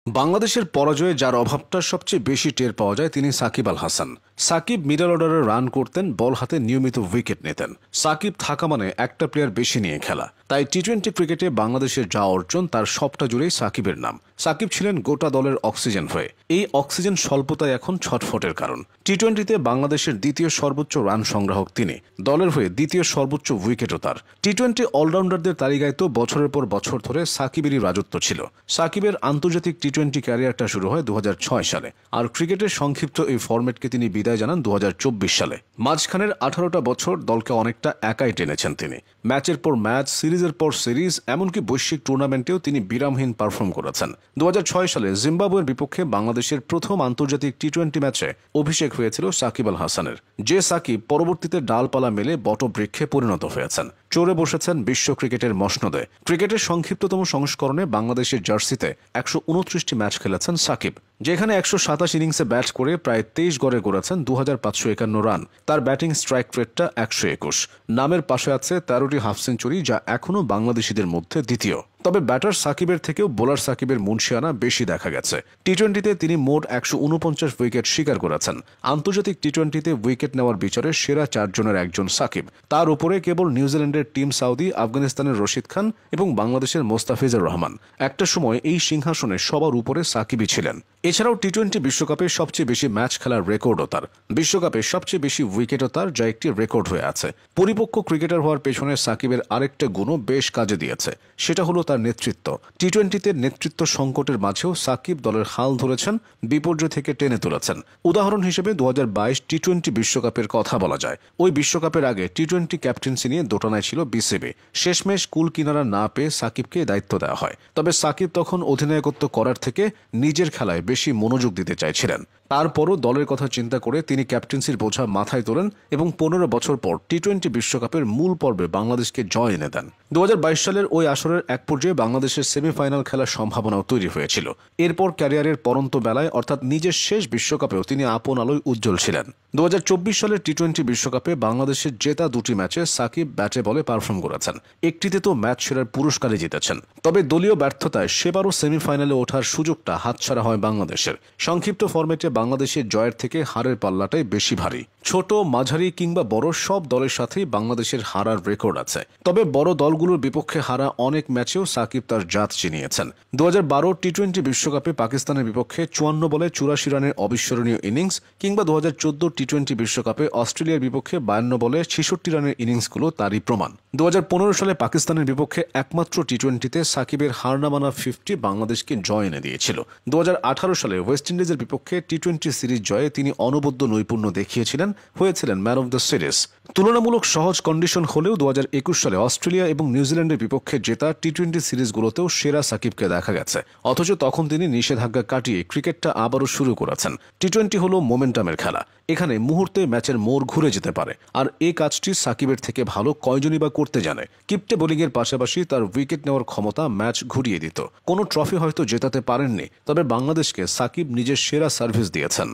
বাংলাদেশের পরাজয়ে যার অভাবটা সবচেয়ে বেশি টের পাওয়া যায় তিনি সাকিব আল হাসান। সাকিব মিডল অর্ডারে রান করতেন, বল হাতে নিয়মিত উইকেট নিতেন। সাকিব থাকা মানে একটা প্লেয়ার বেশি নিয়ে খেলা। তাই টি-20 ক্রিকেটে বাংলাদেশের যা অর্জন তার সবটা জুড়েই সাকিবের নাম। সাকিব ছিলেন গোটা দলের অক্সিজেন হয়ে। এই অক্সিজেন স্বল্পতায় এখন ছটফটের কারণ। টি-20তে বাংলাদেশের দ্বিতীয় সর্বোচ্চ রান সংগ্রাহক তিনি, দলের হয়ে দ্বিতীয় সর্বোচ্চ উইকেটও তার। টি-20 অলরাউন্ডারদের তালিকায় তো বছরের পর বছর ধরে সাকিবেরই রাজত্ব ছিল। সাকিবের আন্তর্জাতিক টি-20 ক্যারিয়ারটা শুরু হয় 2006 সালে, আর ক্রিকেটের সংক্ষিপ্ত এই ফরম্যাটকে তিনি বিদায় জানান 2024 সালে। মাঝখানের 18টা বছর দলকে অনেকটা একাই টেনেছেন তিনি। ম্যাচের পর ম্যাচ, সিরিজের পর সিরিজ, এমনকি বৈশ্বিক টুর্নামেন্টেও তিনি বিরামহীন পারফর্ম করেছেন। 2006 সালে জিম্বাবুয়ের বিপক্ষে বাংলাদেশের প্রথম আন্তর্জাতিক টি-20 ম্যাচে অভিষেক হয়েছিল সাকিব আল হাসানের। যে সাকিব পরবর্তীতে ডালপালা মেলে বটবৃক্ষে পরিণত হয়েছেন, চড়ে বসেছেন বিশ্ব ক্রিকেটের মসনদে। ক্রিকেটের সংক্ষিপ্ততম সংস্করণে বাংলাদেশের জার্সিতে 129টি ম্যাচ খেলেছেন সাকিব, যেখানে 127 ইনিংসে ব্যাট করে প্রায় 23 গড়ে করেছেন 2551 রান। তার ব্যাটিং স্ট্রাইক রেটটা 121। নামের পাশে আছে 13টি হাফ সেঞ্চুরি, যা এখনও বাংলাদেশিদের মধ্যে দ্বিতীয়। তবে ব্যাটার সাকিবের থেকেও বোলার সাকিবের মুনশিয়ানা বেশি দেখা গেছে। টি-20তে তিনি মোট 149 উইকেট শিকার করেছেন। আন্তর্জাতিক টি-20তে উইকেট নেওয়ার বিচারে সেরা 4 জনের একজন সাকিব। তার উপরে কেবল নিউজিল্যান্ডের টিম সাউদি, আফগানিস্তানের রশিদ খান এবং বাংলাদেশের মোস্তাফিজুর রহমান। একটা সময় এই সিংহাসনে সবার উপরে সাকিবই ছিলেন। এছাড়াও টি-20 বিশ্বকাপে সবচেয়ে বেশি ম্যাচ খেলার রেকর্ডও তার। বিশ্বকাপে সবচেয়ে বেশি উইকেটও তার, যা একটি রেকর্ড হয়ে আছে। পরিপক্ক ক্রিকেটার হওয়ার পেছনে সাকিবের আরেকটা গুণও বেশ কাজে দিয়েছে, সেটা হলো তার নেতৃত্ব। টি-20তে নেতৃত্ব সংকটের মাঝেও সাকিব দলের হাল ধরেছেন, বিপর্যয় থেকে টেনে তুলেছেন। উদাহরণ হিসেবে 2022 টি-20 বিশ্বকাপের কথা বলা যায়। ওই বিশ্বকাপের আগে টি-20 ক্যাপ্টেন্সি নিয়ে দোটানায় ছিল বিসিবি। শেষমেশ কুল কিনারা না পেয়ে সাকিবকে দায়িত্ব দেওয়া হয়। তবে সাকিব তখন অধিনায়কত্ব করার থেকে নিজের খেলায় বেশি মনোযোগ দিতে চাইছিলেন। তারপরও দলের কথা চিন্তা করে তিনি ক্যাপ্টেন্সির বোঝা মাথায় তোলেন এবং 15 বছর পর টি-20 বিশ্বকাপের মূল পর্বে বাংলাদেশকে জয় এনে দেন। 2022 সালের ওই আসরের এক পর্যায়ে বাংলাদেশের সেমিফাইনাল খেলার সম্ভাবনাও তৈরি হয়েছিল। এরপর ক্যারিয়ারের পরন্ত বেলায়, অর্থাৎ নিজের শেষ বিশ্বকাপেও তিনি আপন আলোয় উজ্জ্বল ছিলেন। 2024 সালের টি-20 বিশ্বকাপে বাংলাদেশের জেতা 2টি ম্যাচে সাকিব ব্যাটে বলে পারফর্ম করেছেন। একটিতে তো ম্যাচ সেরার পুরস্কারই জিতেছেন। তবে দলীয় ব্যর্থতায় সেবারও সেমিফাইনালে ওঠার সুযোগটা হাতছাড়া হয় বাংলাদেশের। সংক্ষিপ্ত ফরম্যাটে বাংলাদেশের জয়ের থেকে হারের পাল্লাটাই বেশি ভারী। ছোট, মাঝারি কিংবা বড় সব দলের সাথেই বাংলাদেশের হারার রেকর্ড আছে। তবে বড় দলগুলোর বিপক্ষে হারা অনেক ম্যাচেও সাকিব তার জাত চিনিয়েছেন। 2012 টি-20 বিশ্বকাপে পাকিস্তানের বিপক্ষে 54 বলে 84 রানের অবিস্মরণীয় ইনিংস, কিংবা 2014 টি-20 বিশ্বকাপে অস্ট্রেলিয়ার বিপক্ষে 52 বলে 66 রানের ইনিংসগুলো তারই প্রমাণ। 2015 সালে পাকিস্তানের বিপক্ষে একমাত্র টি-20তে সাকিবের হার না মানা 50 বাংলাদেশকে জয় এনে দিয়েছিল। 2018 সালে ওয়েস্ট ইন্ডিজের বিপক্ষে টি-20 সিরিজ জয়ে তিনি অনবদ্য নৈপুণ্য দেখিয়েছিলেন, হয়েছিলেন ম্যান অব দ্য সিরিজ। তুলনামূলক সহজ কন্ডিশন হলেও 2021 সালে অস্ট্রেলিয়া এবং নিউজিল্যান্ডের বিপক্ষে জেতা টি-20 সিরিজগুলোতেও সেরা সাকিবকে দেখা গেছে। অথচ তখন তিনি নিষেধাজ্ঞা কাটিয়ে ক্রিকেটটা আবারও শুরু করেছেন। টি-20 হলো মোমেন্টামের খেলা। এখানে মুহূর্তে ম্যাচের মোড় ঘুরে যেতে পারে, আর এই কাজটি সাকিবের থেকে ভালো কয়জনই বা করতে জানে। কিপ্টে বোলিংয়ের পাশাপাশি তার উইকেট নেওয়ার ক্ষমতা ম্যাচ ঘুরিয়ে দিত। কোনো ট্রফি হয়তো জেতাতে পারেননি, তবে বাংলাদেশকে সাকিব নিজের সেরা সার্ভিস দিয়েছেন।